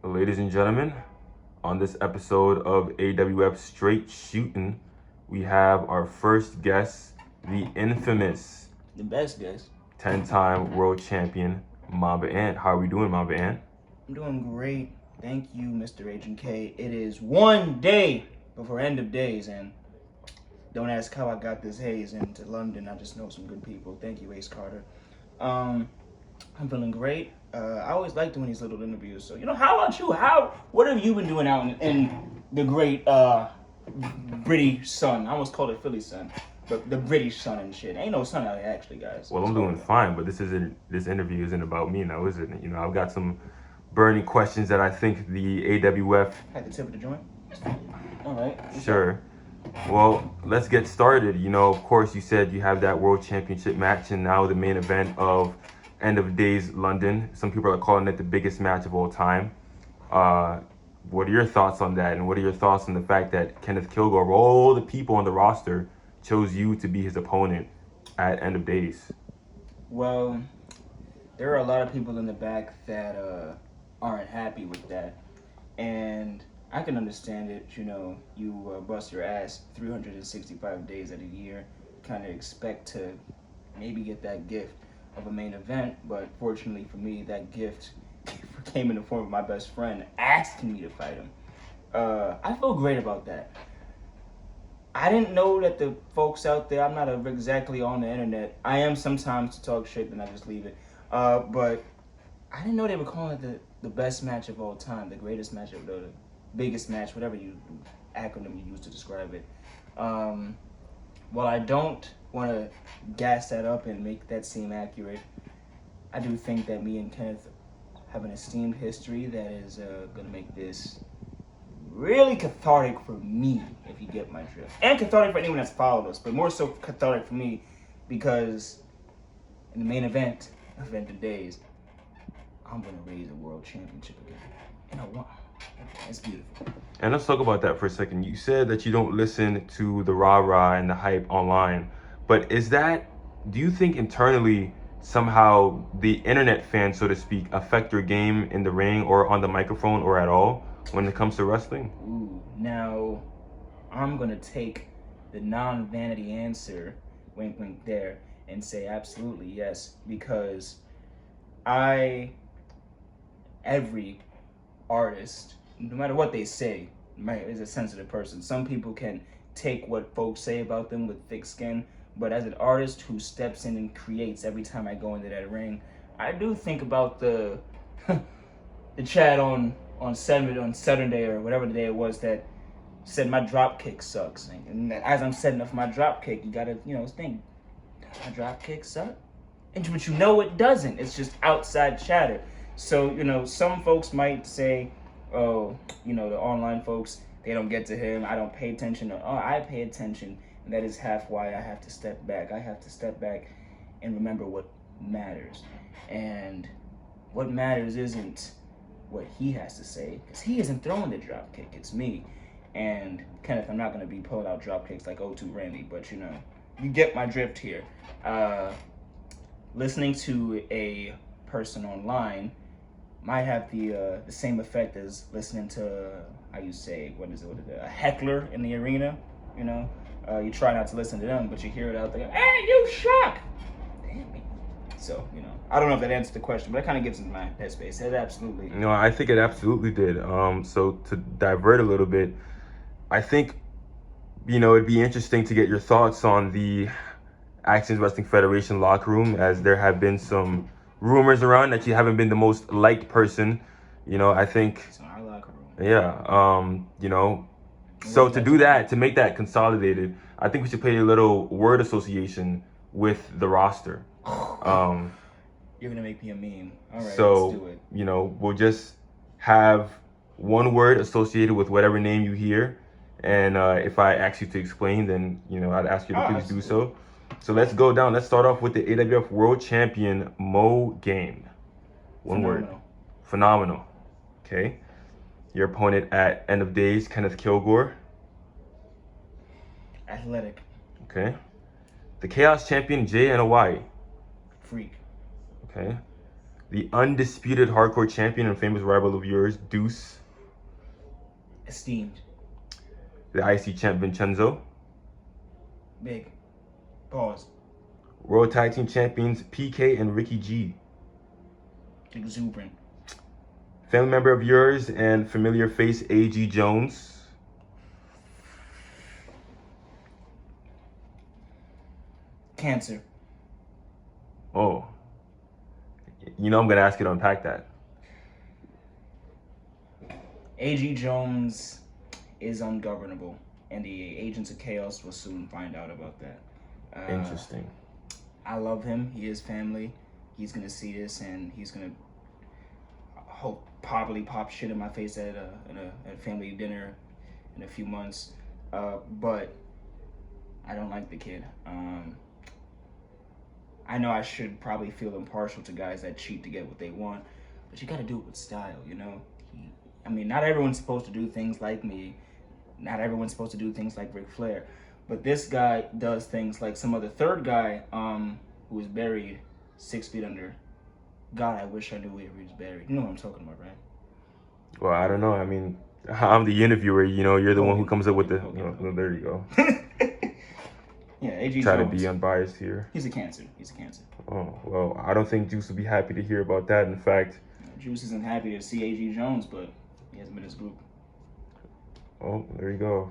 Ladies and gentlemen, on this episode of AWF Straight Shootin', we have our first guest, the infamous The best guest. 10-time world champion, Mamba Ant. How are we doing, Mamba Ant? I'm doing great. Thank you, Mr. Agent K. It is one day before end of days, and don't ask how I got this haze into London. I just know some good people. Thank you, Ace Carter. I'm feeling great. I always like doing these little interviews. So, how about you? What have you been doing out in the great British sun? I almost called it Philly sun. The British sun and shit. Ain't no sun out here, actually, guys. Well, I'm doing fine, but this interview isn't about me now, is it? I've got some burning questions that I think the AWF... Had the tip of the joint? All right. Sure. Well, let's get started. Of course, you said you have that World Championship match, and now the main event of End of Days London. Some people are calling it the biggest match of all time. What are your thoughts on that? And what are your thoughts on the fact that Kenneth Kilgore, of all the people on the roster, chose you to be his opponent at End of Days? Well, there are a lot of people in the back that aren't happy with that. And I can understand it. You bust your ass 365 days of the year, kind of expect to maybe get that gift of a main event, but fortunately for me, that gift came in the form of my best friend asking me to fight him. I feel great about that. I didn't know that the folks out there, I'm not exactly on the internet. I am sometimes to talk shit, then I just leave it. But I didn't know they were calling it the best match of all time, the greatest match of the biggest match, whatever acronym you use to describe it. While I don't want to gas that up and make that seem accurate, I do think that me and Kenneth have an esteemed history that is going to make this really cathartic for me, if you get my drift. And cathartic for anyone that's followed us, but more so cathartic for me because in the main event of days, I'm going to raise a world championship again. And I won. It's beautiful. And let's talk about that for a second. You said that you don't listen to the rah-rah and the hype online, but do you think internally somehow the internet fans, so to speak, affect your game in the ring or on the microphone or at all when it comes to wrestling? Ooh, now I'm going to take the non-vanity answer, wink wink there, and say absolutely yes, because every artist, no matter what they say, is a sensitive person. Some people can take what folks say about them with thick skin, but as an artist who steps in and creates every time I go into that ring, I do think about the chat on Saturday or whatever the day it was that said my drop kick sucks. And as I'm setting up my drop kick, you gotta think, does my drop kick suck? But it doesn't. It's just outside chatter. So, some folks might say, oh, the online folks, they don't get to him. I don't pay attention. Oh, I pay attention. And that is half why I have to step back. I have to step back and remember what matters. And what matters isn't what he has to say, because he isn't throwing the drop kick. It's me. And Kenneth, I'm not going to be pulling out drop kicks like O2 Randy, but you get my drift here. Listening to a person online might have the same effect as listening to, a heckler in the arena. You try not to listen to them, but you hear it out there, hey, you suck! Damn it. So, I don't know if that answers the question, but it kind of gives it my headspace. It absolutely. No, I think it absolutely did. So to divert a little bit, I think, it'd be interesting to get your thoughts on the Actions Wrestling Federation locker room, as there have been some rumors around that you haven't been the most liked person. I think. It's in our locker room. Yeah. So to do that, to make that consolidated, I think we should play a little word association with the roster. You're gonna make me a meme. All right, so, let's do it. We'll just have one word associated with whatever name you hear. And if I ask you to explain, then, I'd ask you to please do so. So let's go down. Let's start off with the AWF World Champion, Mo Game. One word. Phenomenal. Okay. Your opponent at End of Days, Kenneth Kilgore. Athletic. Okay. The Chaos Champion, Jay and Hawaii. Freak. Okay. The undisputed hardcore champion and famous rival of yours, Deuce. Esteemed. The IC champ, Vincenzo. Big. Pause. World Tag Team Champions, PK and Ricky G. Exuberant. Family member of yours and familiar face, AG Jones. Cancer. Oh. You know I'm going to ask you to unpack that. AG Jones is ungovernable, and the Agents of Chaos will soon find out about that. Interesting. I love him. He is family. He's going to see this, and he's going to probably pop shit in my face at a family dinner in a few months. But I don't like the kid. I know I should probably feel impartial to guys that cheat to get what they want, but you got to do it with style, you know? I mean, not everyone's supposed to do things like me. Not everyone's supposed to do things like Ric Flair. But this guy does things like some other third guy who was buried 6 feet under. God, I wish I knew where he was buried. You know what I'm talking about, right? Well, I don't know. I mean, I'm the interviewer. You know, you're the one who comes up with the... there you go. Yeah, AG Try Jones. to be unbiased here. He's a cancer. He's a cancer. Oh, well, I don't think Juice would be happy to hear about that. In fact... Juice isn't happy to see AG Jones, but he hasn't been in his group. Oh, there you go.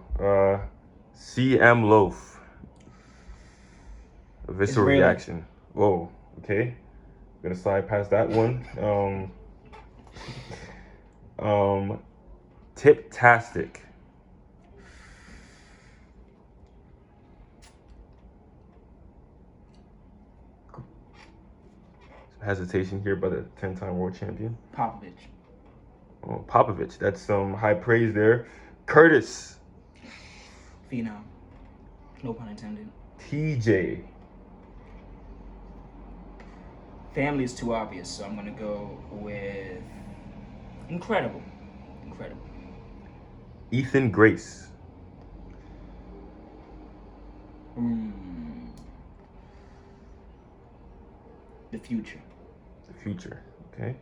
CM Loaf. A visceral Israeli. reaction. Whoa, okay. Gonna slide past that one. Tip-tastic. Some hesitation here by the 10-time world champion. Popovich. Oh, Popovich. That's some high praise there. Curtis. Phenom. No pun intended. TJ. Family is too obvious, so I'm gonna go with incredible. Incredible. Ethan Grace. The future. The future. Okay.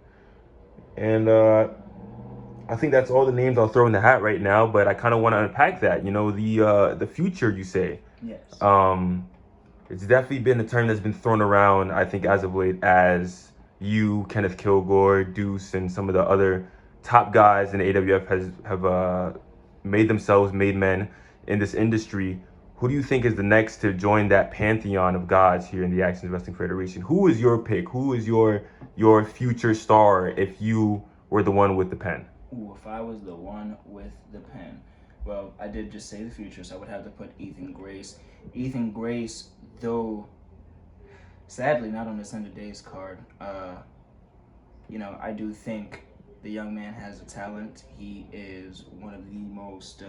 And I think that's all the names I'll throw in the hat right now, but I kind of want to unpack that. You know, the future, you say. Yes. It's definitely been a term that's been thrown around, I think, as of late, as you, Kenneth Kilgore, Deuce, and some of the other top guys in the AWF have made men in this industry. Who do you think is the next to join that pantheon of gods here in the Action Wrestling Federation? Who is your pick? Who is your future star if you were the one with the pen? Ooh, if I was the one with the pen. Well, I did just say the future, so I would have to put Ethan Grace. Ethan Grace, though, sadly not on this end of days card. You know, I do think the young man has a talent. He is one of the most,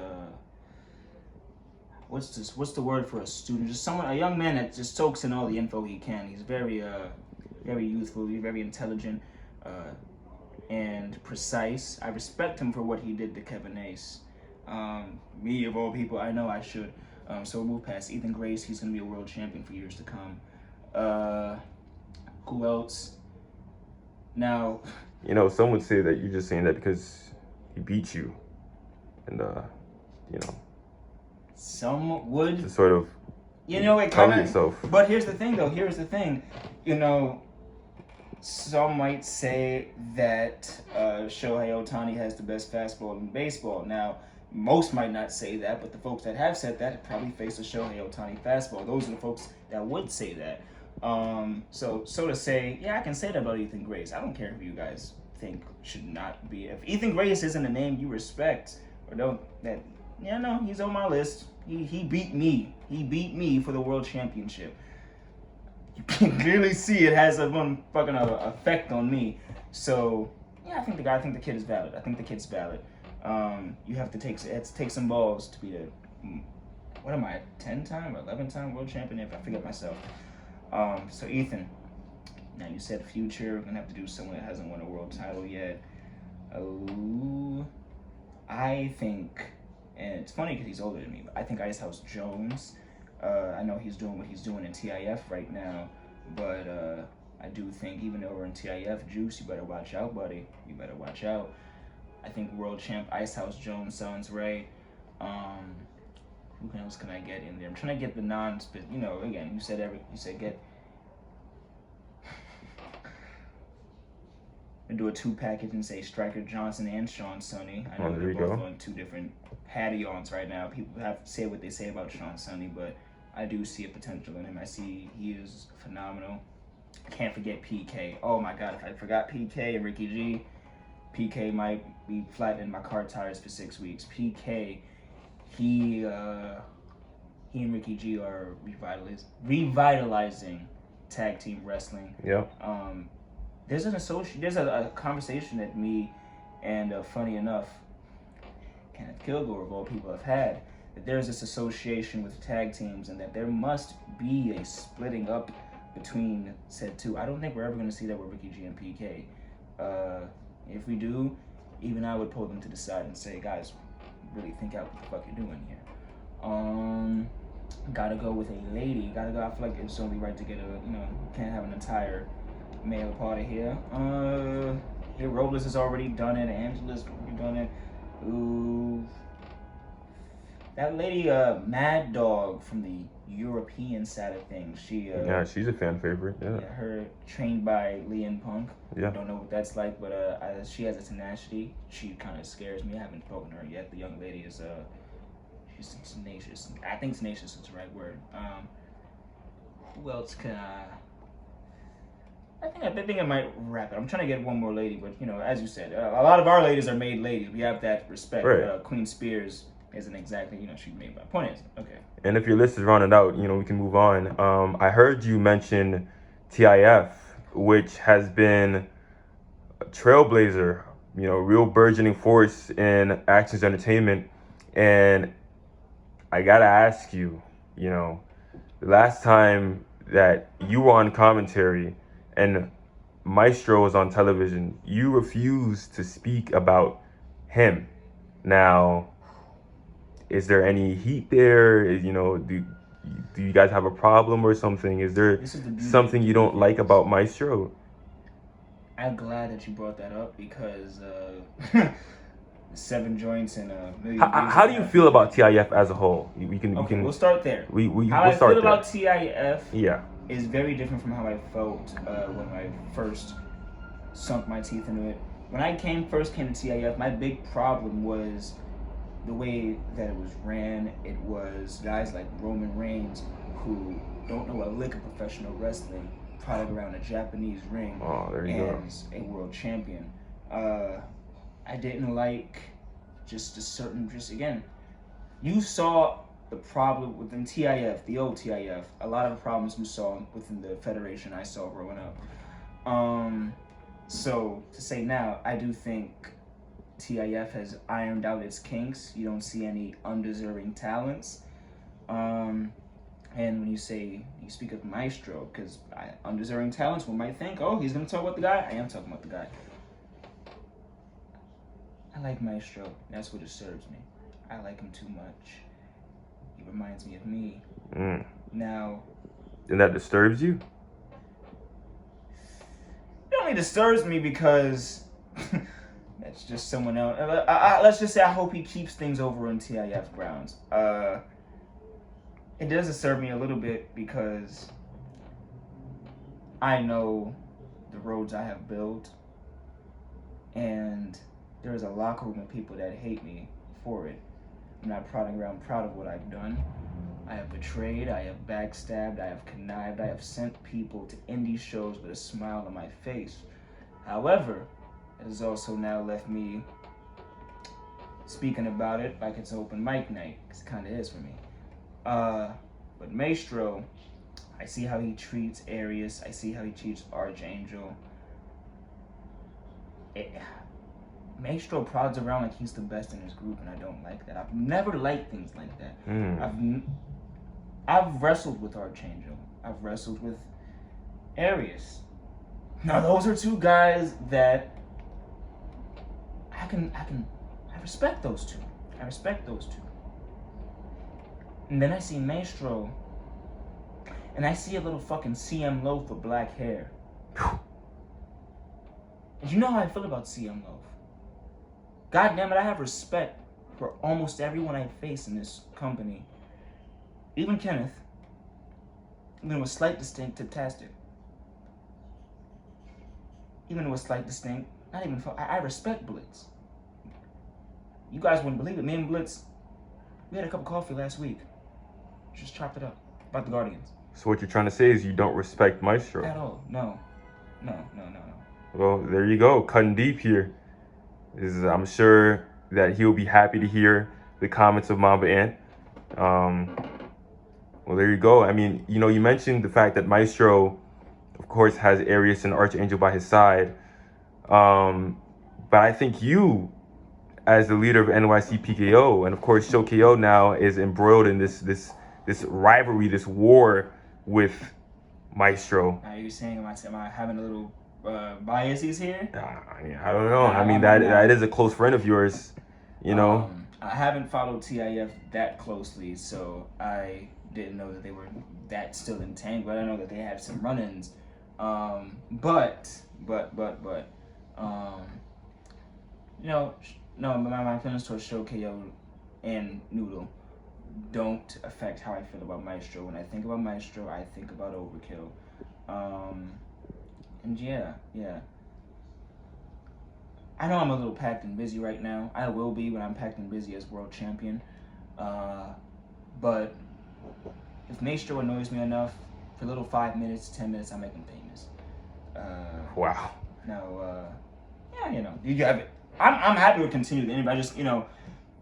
what's the word for a student? Just a young man that just soaks in all the info he can. He's very youthful, he's very intelligent, and precise. I respect him for what he did to Kevin Ace. Me, of all people, I know I should. So we'll move past Ethan Grace. He's going to be a world champion for years to come. Who else? Now... You know, some would say that you're just saying that because he beat you. And, you know... Some would... To sort of... You know, it cover kind of... yourself. But here's the thing, though. Here's the thing. You know, some might say that Shohei Ohtani has the best fastball in baseball. Now... Most might not say that, but the folks that have said that probably face a Shohei Ohtani fastball. Those are the folks that would say that. So to say, yeah, I can say that about Ethan Grace. I don't care if you guys think should not be. If Ethan Grace isn't a name you respect or don't, no, he's on my list. He beat me. He beat me for the world championship. You can clearly see it has a fucking effect on me. So yeah, I think the kid is valid. I think the kid's valid. You have to take some balls to be the, what am I, 10-time or 11-time world champion? If I forget myself. So Ethan, now you said future. We're gonna have to do someone that hasn't won a world title yet. I think, and it's funny because he's older than me, but I think Icehouse Jones. I know he's doing what he's doing in TIF right now, but I do think even over in TIF, Juice, you better watch out, buddy. You better watch out. I think world champ Icehouse Jones sounds right. Who else can I get in there? I'm trying to get the non-spit. You know, again, you said get. And do a 2 package and say Striker Johnson and Sean Sonny. I know they're both on 2 different patty-ons right now. People have to say what they say about Sean Sonny, but I do see a potential in him. I see he is phenomenal. Can't forget PK. Oh my God, if I forgot PK and Ricky G, PK might be flattening my car tires for 6 weeks. PK, he and Ricky G are revitalizing tag team wrestling. Yeah. There's a conversation that me and funny enough, Kenneth Kilgore of all people have had, that there's this association with tag teams and that there must be a splitting up between said two. I don't think we're ever going to see that with Ricky G and PK. If we do, even I would pull them to the side and say, guys, really think out what the fuck you're doing here. Gotta go with a lady. I feel like it's only right to get can't have an entire male party here. Here Robles has already done it. Angela's already done it. Ooh. That lady, Mad Dog from the European side of things. Yeah, she's a fan favorite. Yeah. Her trained by Leon Punk. Yeah. I don't know what that's like, but she has a tenacity. She kind of scares me. I haven't spoken to her yet. The young lady is she's tenacious. I think tenacious is the right word. Who else can I think I might wrap it. I'm trying to get one more lady, but as you said, a lot of our ladies are made ladies. We have that respect. Right. Queen Spears isn't exactly, she made my point is okay. And if your list is running out, we can move on. I heard you mention TIF, which has been a trailblazer, real burgeoning force in Actions Entertainment. And I gotta ask you, the last time that you were on commentary and Maestro was on television, you refused to speak about him. Now, is there any heat there? Do you guys have a problem or something? Is there something you don't like about Maestro? I'm glad that you brought that up because 7 joints and a million. How do you feel about TIF as a whole? We'll start there. How I feel about TIF yeah. is very different from how I felt when I first sunk my teeth into it. When I first came to TIF, my big problem was the way that it was ran. It was guys like Roman Reigns who don't know a lick of professional wrestling trotted around a Japanese ring as a world champion. I didn't like again, you saw the problem within TIF, the old TIF, a lot of the problems you saw within the federation I saw growing up. So to say now, I do think TIF has ironed out its kinks. You don't see any undeserving talents. And when you speak of Maestro, because undeserving talents, one might think, oh, he's going to talk about the guy. I am talking about the guy. I like Maestro. That's what disturbs me. I like him too much. He reminds me of me. Now. And that disturbs you? It only disturbs me because that's just someone else. Let's just say I hope he keeps things over in TIF grounds. It does disturb me a little bit because I know the roads I have built, and there is a locker room of people that hate me for it. I'm not proud of what I've done. I have betrayed, I have backstabbed, I have connived, I have sent people to indie shows with a smile on my face. However, it has also now left me speaking about it like it's open mic night, because it kind of is for me. But Maestro, I see how he treats Arius, I see how he treats Archangel. Maestro prods around like he's the best in his group, and I don't like that. I've never liked things like that. I've wrestled with Archangel. I've wrestled with Arius. Now those are 2 guys that I respect those 2. I respect those 2. And then I see Maestro, and I see a little fucking CM Loaf with black hair. You know how I feel about CM Love. God damn it, I have respect for almost everyone I face in this company. Even Kenneth. Even with slight distinct tastic. Even with slight distinct, not even. I respect Blitz. You guys wouldn't believe it. Me and Blitz, we had a cup of coffee last week. Just chopped it up about the Guardians. So what you're trying to say is you don't respect Maestro? At all. No. Well, there you go. Cutting deep here. I'm sure that he'll be happy to hear the comments of Mamba Ant. Well, there you go. I mean, you mentioned the fact that Maestro, of course, has Arius and Archangel by his side. But I think you, as the leader of NYC PKO, and of course, Show KO now is embroiled in this rivalry, this war with Maestro. Are you saying, am I having a little biases here? I don't know. I mean, that is a close friend of yours, I haven't followed TIF that closely, so I didn't know that they were that still entangled. I know that they have some run-ins, but no, my feelings towards Show KO and Noodle don't affect how I feel about Maestro. When I think about Maestro, I think about Overkill. And yeah. I know I'm a little packed and busy right now. I will be when I'm packed and busy as world champion. But if Maestro annoys me enough, for a little 5 minutes, 10 minutes, I make him famous. Wow. Now, you have it. I'm happy to continue the interview. I just,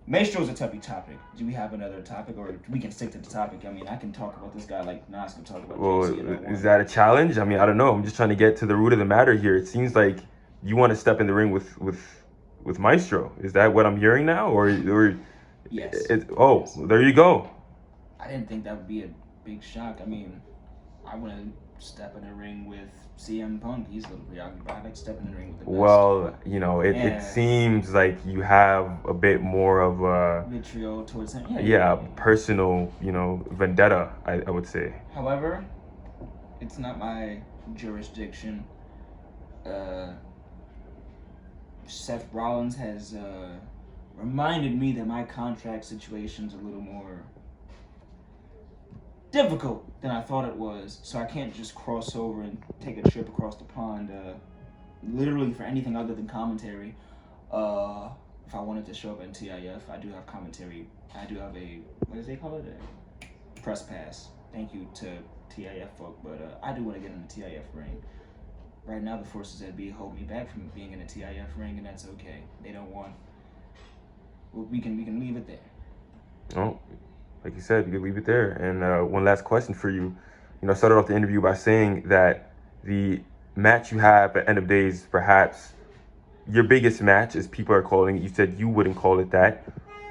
Maestro's a touchy topic. Do we have another topic, or we can stick to the topic? I mean, I can talk about this guy like Nas can talk about. Well, is that a challenge? I mean, I don't know. I'm just trying to get to the root of the matter here. It seems like you want to step in the ring with Maestro. Is that what I'm hearing now, or yes? Yes. There you go. I didn't think that would be a big shock. I mean, I want to step in the ring with CM Punk. He's a little preoccupied. I like stepping in the ring with the best. Well, it seems like you have a bit more of a vitriol towards him. Personal, vendetta, I would say. However, it's not my jurisdiction. Seth Rollins has reminded me that my contract situation's a little more difficult than I thought it was, so I can't just cross over and take a trip across the pond, literally for anything other than commentary. If I wanted to show up in TIF, I do have commentary. I do have what do they call it? A press pass. Thank you to TIF folk, but I do want to get in the TIF ring. Right now, the forces that be hold me back from being in a TIF ring, and that's okay. They don't want. We can leave it there. Oh. Like you said, you could leave it there. And one last question for you. I started off the interview by saying that the match you have at End of Days, perhaps your biggest match, as people are calling it. You said you wouldn't call it that.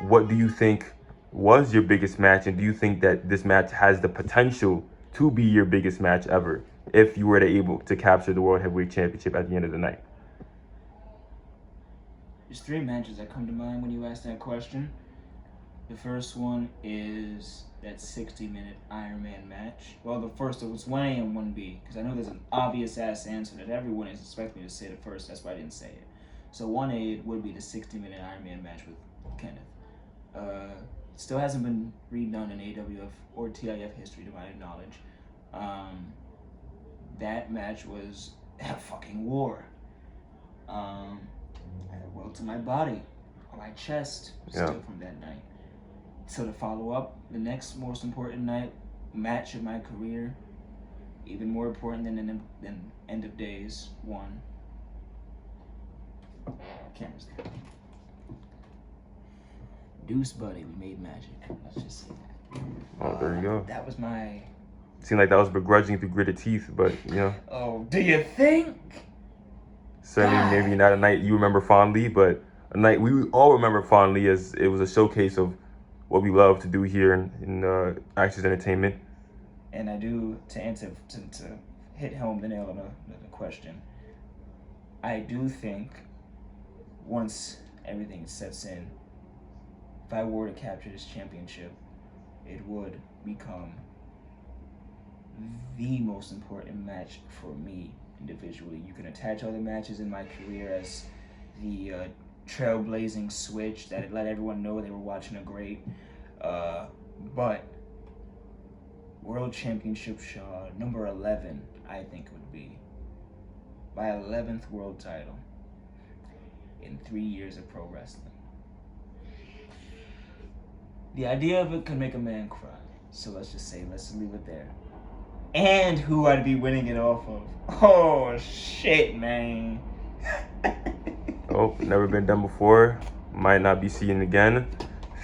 What do you think was your biggest match? And do you think that this match has the potential to be your biggest match ever if you were able to capture the World Heavyweight Championship at the end of the night? There's 3 matches that come to mind when you ask that question. The first one is that 60-minute Iron Man match. Well, the first, it was 1A and 1B, because I know there's an obvious-ass answer that everyone is expecting me to say the first. That's why I didn't say it. So 1A would be the 60-minute Iron Man match with Kenneth. Still hasn't been redone in AWF or TIF history, to my knowledge. That match was a fucking war. I had a welt to my body, on my chest, still from that night. So to follow up, the next most important match of my career, even more important than End of Days 1. Camera's there. Deuce Buddy, we made magic. Let's just say that. Oh, there you go. That was my... Seemed like that was begrudging through gritted teeth, but, Oh, do you think? Certainly, maybe not a night you remember fondly, but a night we all remember fondly, as it was a showcase of what we love to do here in Access Entertainment. And I do, to answer, to hit home the nail on the question, I do think once everything sets in, if I were to capture this championship, it would become the most important match for me individually. You can attach other matches in my career as the trailblazing switch that let everyone know they were watching a great. But World Championship number 11, I think it would be. My 11th world title in 3 years of pro wrestling. The idea of it could make a man cry. So let's leave it there. And who I'd be winning it off of. Oh, shit, man. Oh, never been done before. Might not be seen again.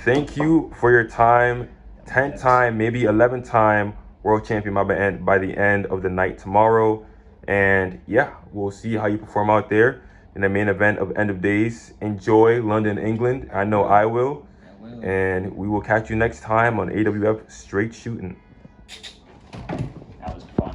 Thank you for your time. 10-time, maybe 11-time world champion Mamba Ant by the end of the night tomorrow. And yeah, we'll see how you perform out there in the main event of End of Days. Enjoy London, England. I know I will. And we will catch you next time on AWF Straight Shootin'.